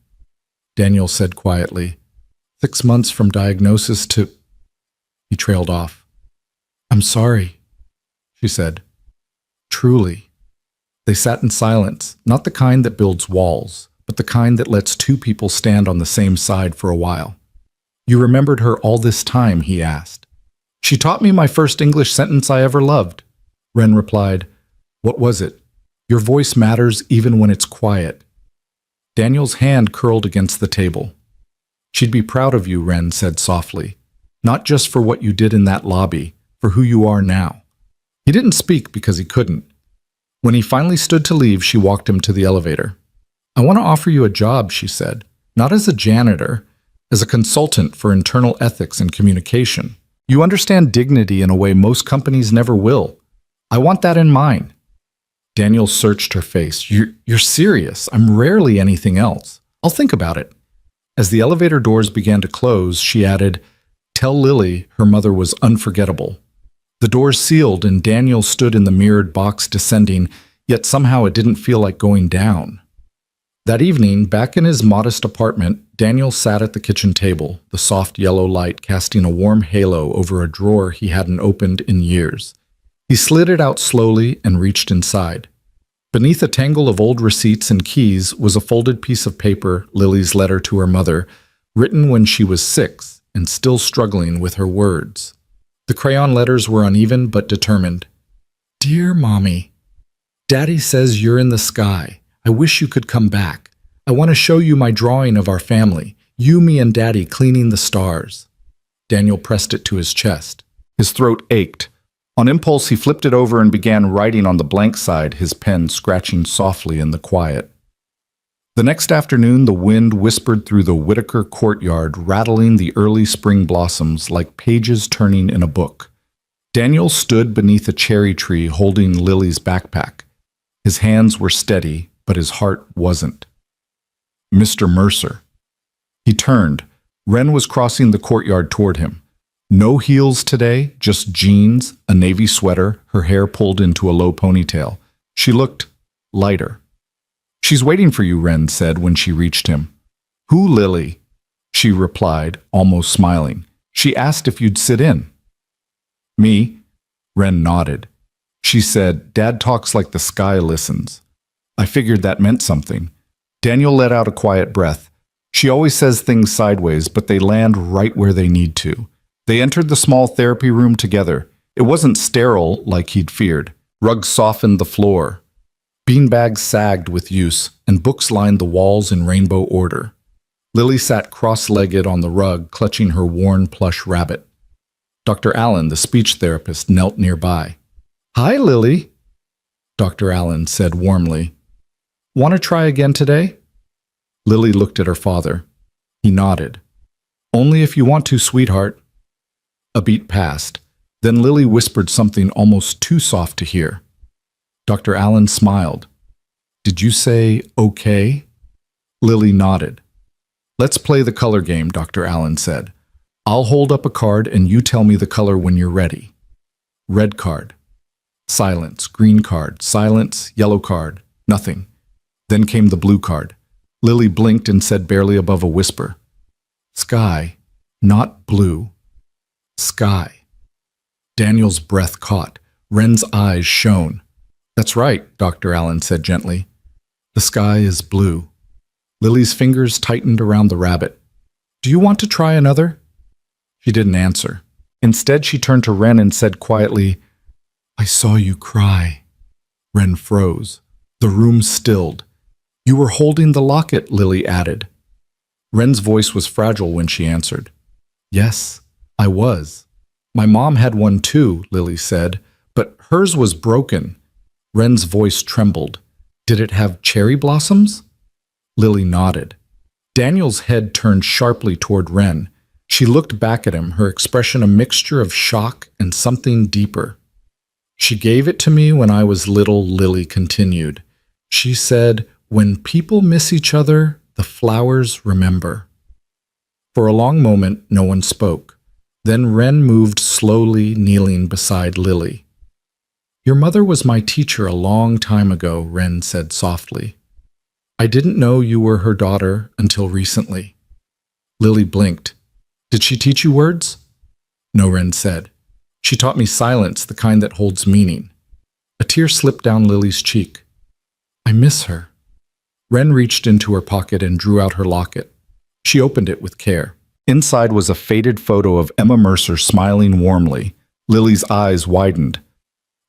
Daniel said quietly, 6 months from diagnosis to—" He trailed off. "I'm sorry," she said. "Truly." They sat in silence, not the kind that builds walls, but the kind that lets two people stand on the same side for a while. "You remembered her all this time?" he asked. "She taught me my first English sentence I ever loved." Wren replied, "What was it? Your voice matters even when it's quiet." Daniel's hand curled against the table. "She'd be proud of you," Wren said softly. "Not just for what you did in that lobby, for who you are now." He didn't speak because he couldn't. When he finally stood to leave, she walked him to the elevator. "I want to offer you a job," she said. "Not as a janitor, as a consultant for internal ethics and communication. You understand dignity in a way most companies never will. I want that in mine." Daniel searched her face. You're serious. I'm rarely anything else. I'll think about it." As the elevator doors began to close, she added, "Tell Lily her mother was unforgettable." The doors sealed and Daniel stood in the mirrored box descending, yet somehow it didn't feel like going down. That evening, back in his modest apartment, Daniel sat at the kitchen table, the soft yellow light casting a warm halo over a drawer he hadn't opened in years. He slid it out slowly and reached inside. Beneath a tangle of old receipts and keys was a folded piece of paper, Lily's letter to her mother, written when she was 6 and still struggling with her words. The crayon letters were uneven but determined. Dear Mommy, Daddy says you're in the sky. I wish you could come back. I want to show you my drawing of our family. You, me, and Daddy cleaning the stars. Daniel pressed it to his chest. His throat ached. On impulse, he flipped it over and began writing on the blank side, his pen scratching softly in the quiet. The next afternoon, the wind whispered through the Whitaker courtyard, rattling the early spring blossoms like pages turning in a book. Daniel stood beneath a cherry tree holding Lily's backpack. His hands were steady, but his heart wasn't. Mr. Mercer. He turned. Wren was crossing the courtyard toward him. No heels today, just jeans, a navy sweater, her hair pulled into a low ponytail. She looked lighter. She's waiting for you, Wren said when she reached him. Who, Lily? She replied, almost smiling. She asked if you'd sit in. Me? Wren nodded. She said, Dad talks like the sky listens. I figured that meant something. Daniel let out a quiet breath. She always says things sideways, but they land right where they need to. They entered the small therapy room together. It wasn't sterile like he'd feared. Rugs softened the floor. Beanbags sagged with use, and books lined the walls in rainbow order. Lily sat cross-legged on the rug, clutching her worn plush rabbit. Dr. Allen, the speech therapist, knelt nearby. Hi, Lily, Dr. Allen said warmly. Want to try again today? Lily looked at her father. He nodded. Only if you want to, sweetheart. A beat passed. Then Lily whispered something almost too soft to hear. Dr. Allen smiled. Did you say okay? Lily nodded. Let's play the color game, Dr. Allen said. I'll hold up a card and you tell me the color when you're ready. Red card. Silence. Green card. Silence. Yellow card. Nothing. Then came the blue card. Lily blinked and said barely above a whisper. Sky, not blue. Sky. Daniel's breath caught. Wren's eyes shone. That's right, Dr. Allen said gently. The sky is blue. Lily's fingers tightened around the rabbit. Do you want to try another? She didn't answer. Instead, she turned to Wren and said quietly, I saw you cry. Wren froze. The room stilled. You were holding the locket, Lily added. Wren's voice was fragile when she answered. Yes, I was. My mom had one too, Lily said, but hers was broken. Wren's voice trembled. Did it have cherry blossoms? Lily nodded. Daniel's head turned sharply toward Wren. She looked back at him, her expression a mixture of shock and something deeper. She gave it to me when I was little, Lily continued. She said, when people miss each other, the flowers remember. For a long moment, no one spoke. Then Wren moved slowly, kneeling beside Lily. Your mother was my teacher a long time ago, Wren said softly. I didn't know you were her daughter until recently. Lily blinked. Did she teach you words? No, Wren said. She taught me silence, the kind that holds meaning. A tear slipped down Lily's cheek. I miss her. Wren reached into her pocket and drew out her locket. She opened it with care. Inside was a faded photo of Emma Mercer smiling warmly. Lily's eyes widened.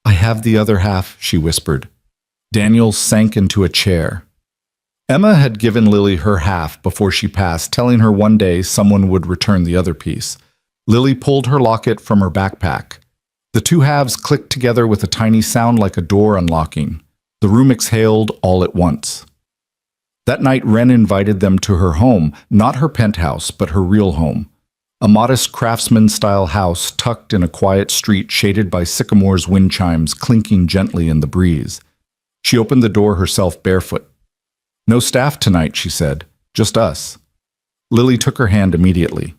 I have the other half, she whispered. Daniel sank into a chair. Emma had given Lily her half before she passed, telling her one day someone would return the other piece. Lily pulled her locket from her backpack. The two halves clicked together with a tiny sound like a door unlocking. The room exhaled all at once. That night, Wren invited them to her home, not her penthouse, but her real home. A modest craftsman-style house tucked in a quiet street shaded by sycamore's wind chimes clinking gently in the breeze. She opened the door herself barefoot. No staff tonight, she said. Just us. Lily took her hand immediately.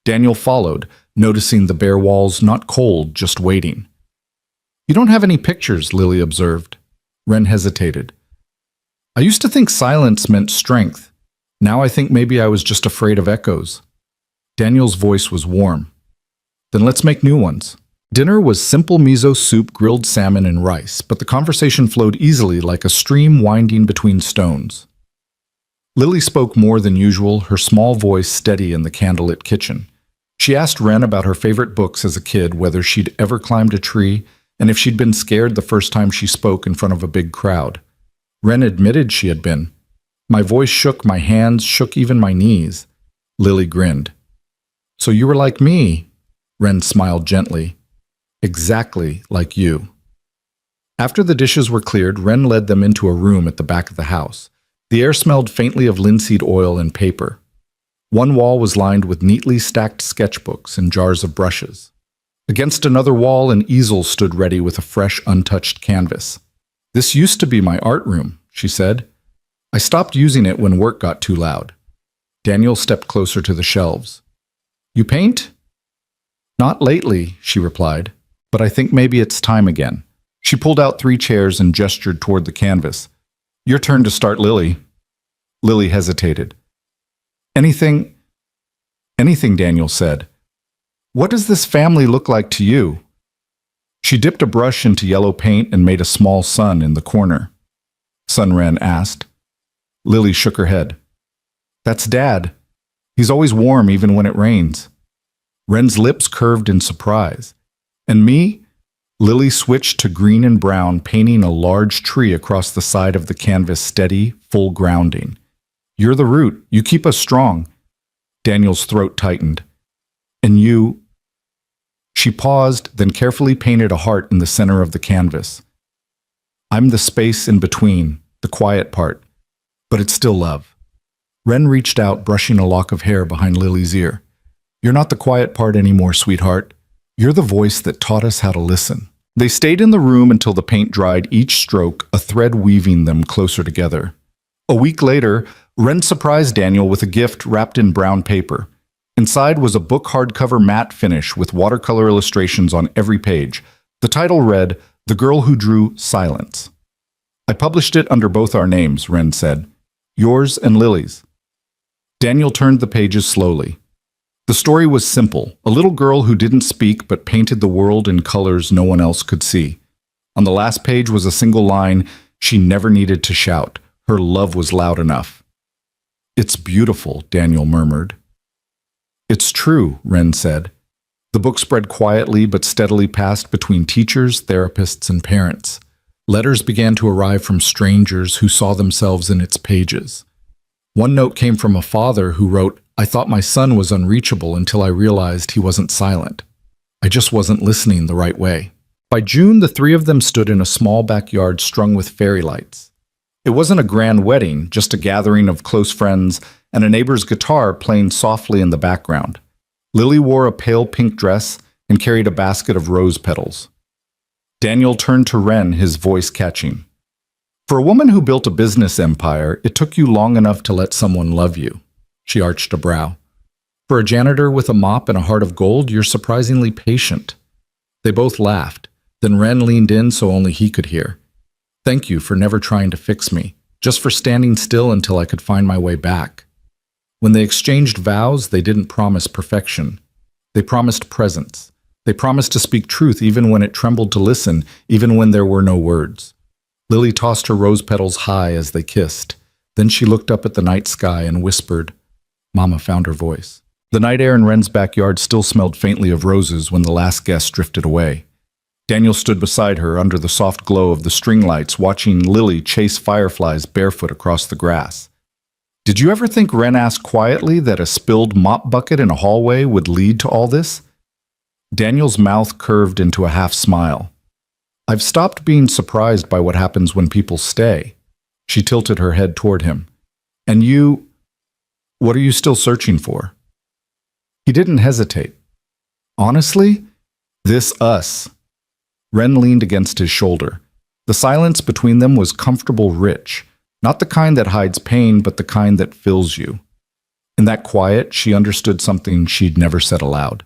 Daniel followed, noticing the bare walls not cold, just waiting. You don't have any pictures, Lily observed. Wren hesitated. I used to think silence meant strength. Now I think maybe I was just afraid of echoes. Daniel's voice was warm. Then let's make new ones. Dinner was simple miso soup, grilled salmon, and rice, but the conversation flowed easily like a stream winding between stones. Lily spoke more than usual, her small voice steady in the candlelit kitchen. She asked Wren about her favorite books as a kid, whether she'd ever climbed a tree, and if she'd been scared the first time she spoke in front of a big crowd. Wren admitted she had been. My voice shook, my hands shook, even my knees. Lily grinned. "So you were like me?" Wren smiled gently. "Exactly like you." After the dishes were cleared, Wren led them into a room at the back of the house. The air smelled faintly of linseed oil and paper. One wall was lined with neatly stacked sketchbooks and jars of brushes. Against another wall, an easel stood ready with a fresh, untouched canvas. "This used to be my art room," she said. "I stopped using it when work got too loud." Daniel stepped closer to the shelves. "You paint?" "Not lately," she replied, "but I think maybe it's time again." She pulled out 3 chairs and gestured toward the canvas. "Your turn to start, Lily." Lily hesitated. Anything, Daniel said. "What does this family look like to you?" She dipped a brush into yellow paint and made a small sun in the corner. "Sun?" Wren asked. Lily shook her head. "That's Dad. He's always warm even when it rains." Wren's lips curved in surprise. "And me?" Lily switched to green and brown, painting a large tree across the side of the canvas, steady, full grounding. "You're the root. You keep us strong." Daniel's throat tightened. "And you—" She paused, then carefully painted a heart in the center of the canvas. "I'm the space in between, the quiet part, but it's still love." Wren reached out, brushing a lock of hair behind Lily's ear. "You're not the quiet part anymore, sweetheart. You're the voice that taught us how to listen." They stayed in the room until the paint dried, each stroke a thread weaving them closer together. A week later, Wren surprised Daniel with a gift wrapped in brown paper. Inside was a book hardcover matte finish with watercolor illustrations on every page. The title read, "The Girl Who Drew Silence." "I published it under both our names," Wren said. "Yours and Lily's." Daniel turned the pages slowly. The story was simple, a little girl who didn't speak but painted the world in colors no one else could see. On the last page was a single line, "She never needed to shout. Her love was loud enough." "It's beautiful," Daniel murmured. "It's true," Wren said. The book spread quietly but steadily passed between teachers, therapists, and parents. Letters began to arrive from strangers who saw themselves in its pages. One note came from a father who wrote, "I thought my son was unreachable until I realized he wasn't silent. I just wasn't listening the right way." By June, the 3 of them stood in a small backyard strung with fairy lights. It wasn't a grand wedding, just a gathering of close friends and a neighbor's guitar playing softly in the background. Lily wore a pale pink dress and carried a basket of rose petals. Daniel turned to Wren, his voice catching. "For a woman who built a business empire, it took you long enough to let someone love you." She arched a brow. "For a janitor with a mop and a heart of gold, you're surprisingly patient." They both laughed. Then Wren leaned in so only he could hear. "Thank you for never trying to fix me, just for standing still until I could find my way back." When they exchanged vows, they didn't promise perfection. They promised presence. They promised to speak truth even when it trembled to listen, even when there were no words. Lily tossed her rose petals high as they kissed. Then she looked up at the night sky and whispered. Mama found her voice. The night air in Wren's backyard still smelled faintly of roses when the last guest drifted away. Daniel stood beside her under the soft glow of the string lights, watching Lily chase fireflies barefoot across the grass. "Did you ever think," Wren asked quietly, "that a spilled mop bucket in a hallway would lead to all this?" Daniel's mouth curved into a half smile. "I've stopped being surprised by what happens when people stay." She tilted her head toward him. "And you, what are you still searching for?" He didn't hesitate. "Honestly, this us." Wren leaned against his shoulder. The silence between them was comfortable, rich, not the kind that hides pain, but the kind that fills you. In that quiet, she understood something she'd never said aloud.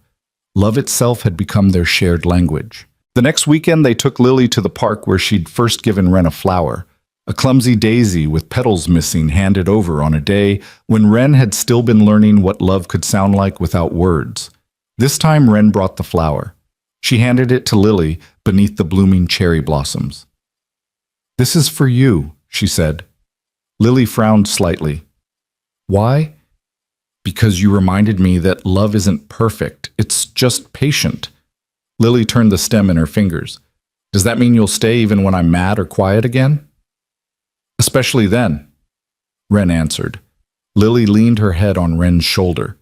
Love itself had become their shared language. The next weekend, they took Lily to the park where she'd first given Wren a flower, a clumsy daisy with petals missing handed over on a day when Wren had still been learning what love could sound like without words. This time, Wren brought the flower. She handed it to Lily beneath the blooming cherry blossoms. "This is for you," she said. Lily frowned slightly. "Why?" "Because you reminded me that love isn't perfect, it's just patient." Lily turned the stem in her fingers. "Does that mean you'll stay even when I'm mad or quiet again?" "Especially then," Wren answered. Lily leaned her head on Wren's shoulder.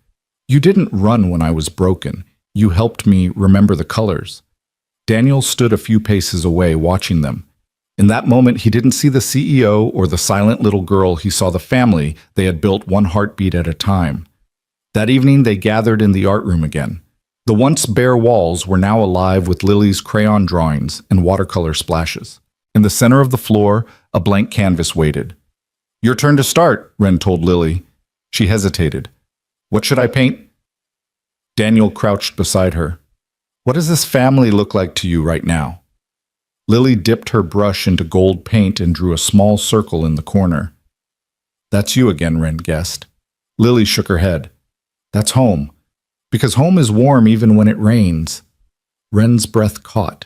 "You didn't run when I was broken. You helped me remember the colors." Daniel stood a few paces away, watching them. In that moment, he didn't see the CEO or the silent little girl. He saw the family they had built one heartbeat at a time. That evening, they gathered in the art room again. The once bare walls were now alive with Lily's crayon drawings and watercolor splashes. In the center of the floor, a blank canvas waited. "Your turn to start," Wren told Lily. She hesitated. "What should I paint?" Daniel crouched beside her. "What does this family look like to you right now?" Lily dipped her brush into gold paint and drew a small circle in the corner. "That's you again," Wren guessed. Lily shook her head. "That's home. Because home is warm even when it rains." Wren's breath caught.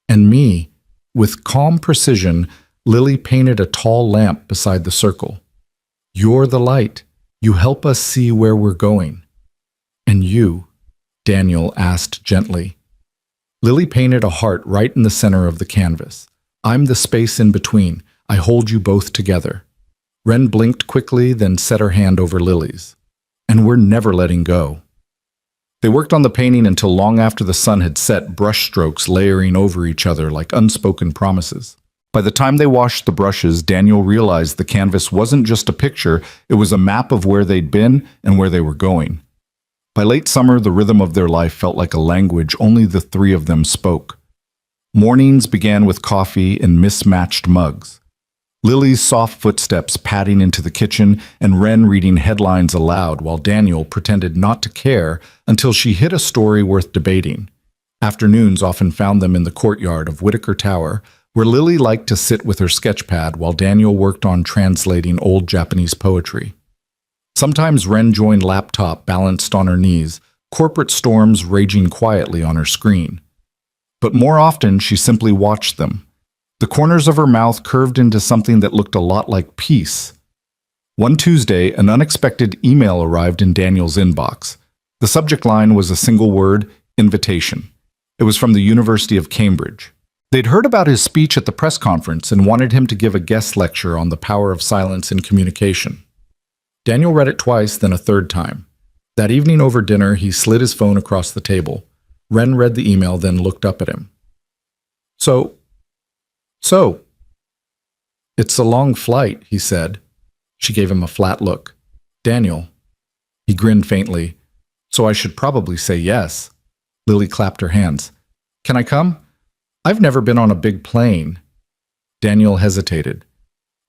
"And me." With calm precision, Lily painted a tall lamp beside the circle. "You're the light. You help us see where we're going." "And you?" Daniel asked gently. Lily painted a heart right in the center of the canvas. "I'm the space in between. I hold you both together." Wren blinked quickly, then set her hand over Lily's. "And we're never letting go." They worked on the painting until long after the sun had set, brushstrokes layering over each other like unspoken promises. By the time they washed the brushes, Daniel realized the canvas wasn't just a picture, it was a map of where they'd been and where they were going. By late summer, the rhythm of their life felt like a language only the three of them spoke. Mornings began with coffee in mismatched mugs. Lily's soft footsteps padding into the kitchen and Wren reading headlines aloud while Daniel pretended not to care until she hit a story worth debating. Afternoons often found them in the courtyard of Whitaker Tower, where Lily liked to sit with her sketchpad while Daniel worked on translating old Japanese poetry. Sometimes Wren joined laptop balanced on her knees, corporate storms raging quietly on her screen. But more often, she simply watched them. The corners of her mouth curved into something that looked a lot like peace. One Tuesday, an unexpected email arrived in Daniel's inbox. The subject line was a single word, invitation. It was from the University of Cambridge. They'd heard about his speech at the press conference and wanted him to give a guest lecture on the power of silence in communication. Daniel read it twice, then a third time. That evening over dinner, he slid his phone across the table. Wren read the email, then looked up at him. So, it's a long flight, he said. She gave him a flat look. "Daniel." He grinned faintly. "So I should probably say yes." Lily clapped her hands. "Can I come? I've never been on a big plane." Daniel hesitated.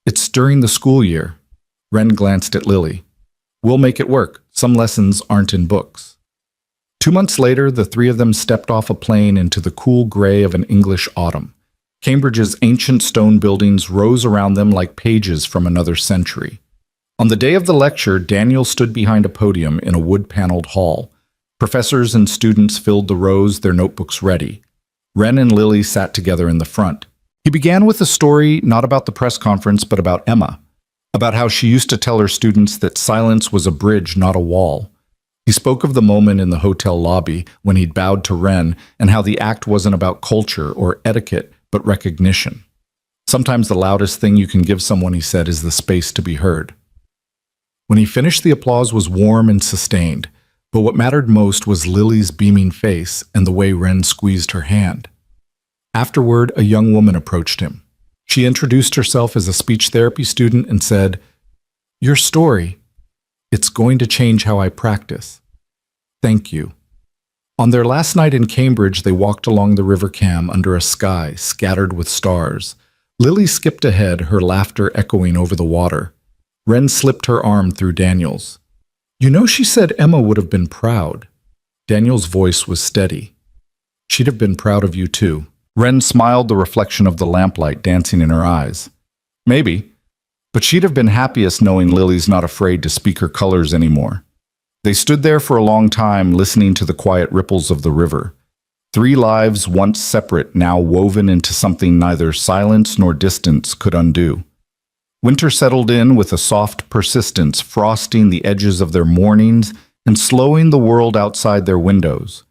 "It's during the school year." Wren glanced at Lily. "We'll make it work. Some lessons aren't in books." 2 months later, the three of them stepped off a plane into the cool gray of an English autumn. Cambridge's ancient stone buildings rose around them like pages from another century. On the day of the lecture, Daniel stood behind a podium in a wood-paneled hall. Professors and students filled the rows, their notebooks ready. Wren and Lily sat together in the front. He began with a story not about the press conference, but about Emma, about how she used to tell her students that silence was a bridge, not a wall. He spoke of the moment in the hotel lobby when he'd bowed to Wren and how the act wasn't about culture or etiquette, but recognition. Sometimes the loudest thing you can give someone, he said, is the space to be heard. When he finished, the applause was warm and sustained, but what mattered most was Lily's beaming face and the way Wren squeezed her hand. Afterward, a young woman approached him. She introduced herself as a speech therapy student and said, "Your story, it's going to change how I practice. Thank you." On their last night in Cambridge, they walked along the River Cam under a sky scattered with stars. Lily skipped ahead, her laughter echoing over the water. Wren slipped her arm through Daniel's. "You know, she said Emma would have been proud." Daniel's voice was steady. "She'd have been proud of you too." Wren smiled, the reflection of the lamplight dancing in her eyes. "Maybe, but she'd have been happiest knowing Lily's not afraid to speak her colors anymore." They stood there for a long time, listening to the quiet ripples of the river. 3 lives once separate, now woven into something neither silence nor distance could undo. Winter settled in with a soft persistence, frosting the edges of their mornings and slowing the world outside their windows.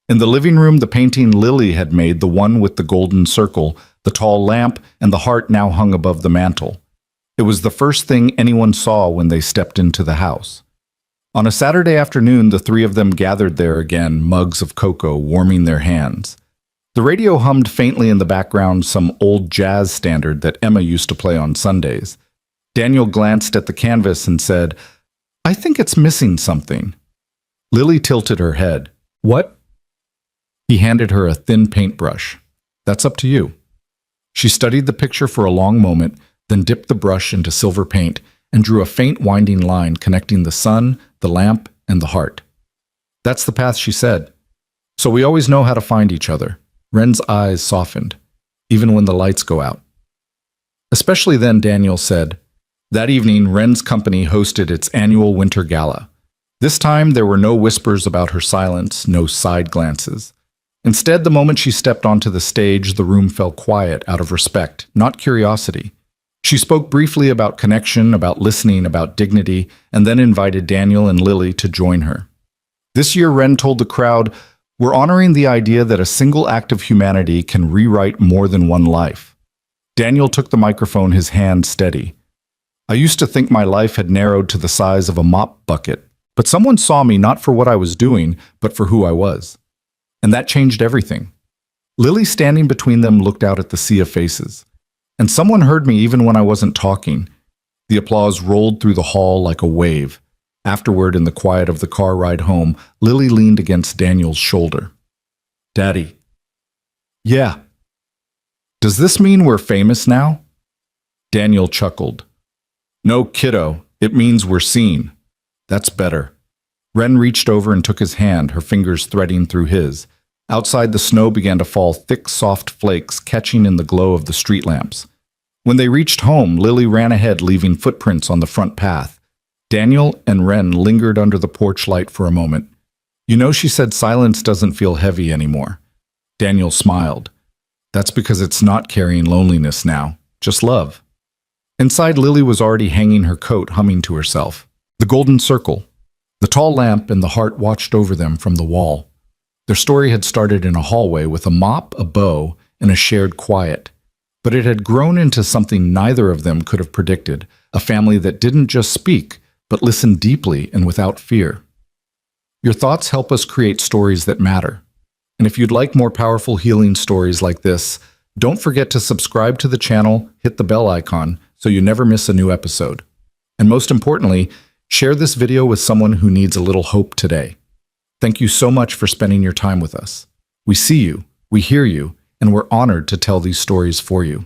In the living room, the painting Lily had made, the one with the golden circle, the tall lamp, and the heart now hung above the mantel. It was the first thing anyone saw when they stepped into the house. On a Saturday afternoon, the 3 of them gathered there again, mugs of cocoa warming their hands. The radio hummed faintly in the background, some old jazz standard that Emma used to play on Sundays. Daniel glanced at the canvas and said, "I think it's missing something." Lily tilted her head. "What?" He handed her a thin paintbrush. "That's up to you." She studied the picture for a long moment, then dipped the brush into silver paint and drew a faint winding line connecting the sun, the lamp, and the heart. "That's the path," she said. "So we always know how to find each other." Wren's eyes softened, even when the lights go out. Especially then, Daniel said. That evening, Wren's company hosted its annual winter gala. This time, there were no whispers about her silence, no side glances. Instead, the moment she stepped onto the stage, the room fell quiet out of respect, not curiosity. She spoke briefly about connection, about listening, about dignity, and then invited Daniel and Lily to join her. This year, Wren told the crowd, "We're honoring the idea that a single act of humanity can rewrite more than one life." Daniel took the microphone, his hand steady. "I used to think my life had narrowed to the size of a mop bucket, but someone saw me not for what I was doing, but for who I was. And that changed everything." Lily, standing between them, looked out at the sea of faces. "And someone heard me even when I wasn't talking." The applause rolled through the hall like a wave. Afterward, in the quiet of the car ride home, Lily leaned against Daniel's shoulder. "Daddy." "Yeah." "Does this mean we're famous now?" Daniel chuckled. "No, kiddo, it means we're seen." "That's better." Wren reached over and took his hand, her fingers threading through his. Outside, the snow began to fall, thick, soft flakes catching in the glow of the street lamps. When they reached home, Lily ran ahead, leaving footprints on the front path. Daniel and Wren lingered under the porch light for a moment. "You know," she said, "silence doesn't feel heavy anymore." Daniel smiled. "That's because it's not carrying loneliness now, just love." Inside, Lily was already hanging her coat, humming to herself. The golden circle. The tall lamp and the heart watched over them from the wall. Their story had started in a hallway with a mop, a bow, and a shared quiet. But it had grown into something neither of them could have predicted, a family that didn't just speak, but listened deeply and without fear. Your thoughts help us create stories that matter. And if you'd like more powerful healing stories like this, don't forget to subscribe to the channel, hit the bell icon, so you never miss a new episode. And most importantly, share this video with someone who needs a little hope today. Thank you so much for spending your time with us. We see you, we hear you, and we're honored to tell these stories for you.